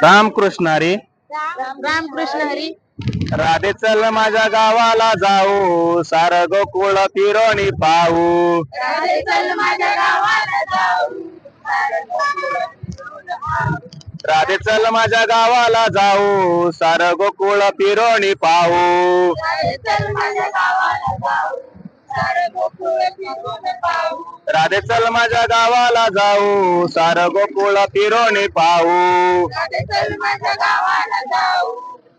रामकृष्ण हरी. रामकृष्ण हरी. राधे चल माझ्या गावाला जाऊ, सार गोकुळ फिरोणी पाहू. राधे चल माझ्या गावाला जाऊ, सारं गोकुळ फिरून पाहू. राधे चल माझ्या गावाला जाऊ, सार गोकुळ फिरोणी पाहू. राधे चल माझ्या गावाला जाऊ, सारं गोकुळ फिरून पाहू. राधे चल माझ्या गावाला जाऊ, सार गोकुळ फिरोणी पाहू. राधे चल माझ्या गावाला जाऊ,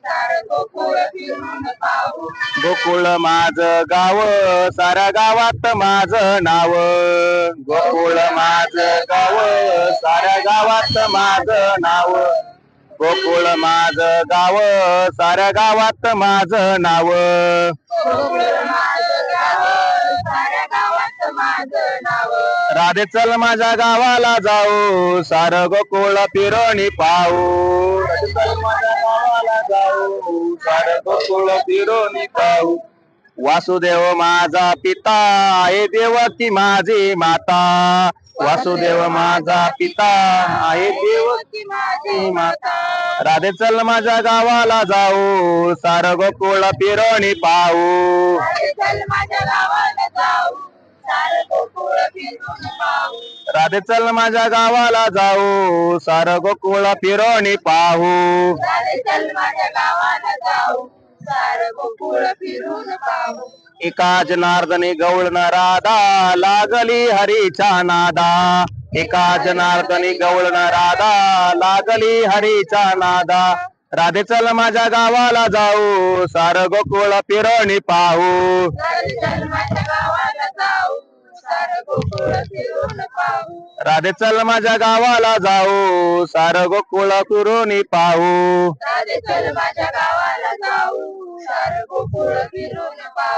सारं गोकुळ फिरून पाहू. गोकुळ माझं गाव, साऱ्या गावात माझं नाव. गोकुळ माझं गाव, साऱ्या गावात माझं नाव. गोकुळ माझं गाव, साऱ्या गावात माझं नाव. गोकुळ माझं गाव, साऱ्या गावात माझं नाव. राधे चल माझ्या गावाला जाऊ, सार गोकुळ फिरोणी पाहू. राधे चल माझ्या गावाला जाऊ, सार गोकुळ फिरोणी पाहू. वासुदेव माझा पिता, आहे देवकी माझी माता. वासुदेव माझा पिता, आहे देवकी माझी माता. राधे चल माझ्या गावाला जाऊ, सार गोकुळ फिरोणी पाहू. राधे चल माझ्या गावाला जाऊ, सारं गोकुळ फिरून पाहू. राधे चल माझ्या गावाला जाऊ, सार गोकुळ फिरोणी पाहू. राधे चल माझ्या गावाला जाऊ, सारं गोकुळ फिरून पाहू. एका जनार्दनी गवळण राधा, लागली हरीच्या नादा. एका जनार्दनी गवळण राधा, लागली हरीच्या नादा. राधे चल माझ्या गावाला जाऊ, सार गोकुळ फिरोणी पाहू. राधे चल माझ्या गावाला जाऊ, सारं गोकुळ फिरून पाहू. राधे चल माझ्या गावाला जाऊ, सार गोकुळ फिरोणी पाहू. राधे चल माझ्या गावाला जाऊ, सारं गोकुळ फिरून पाहू.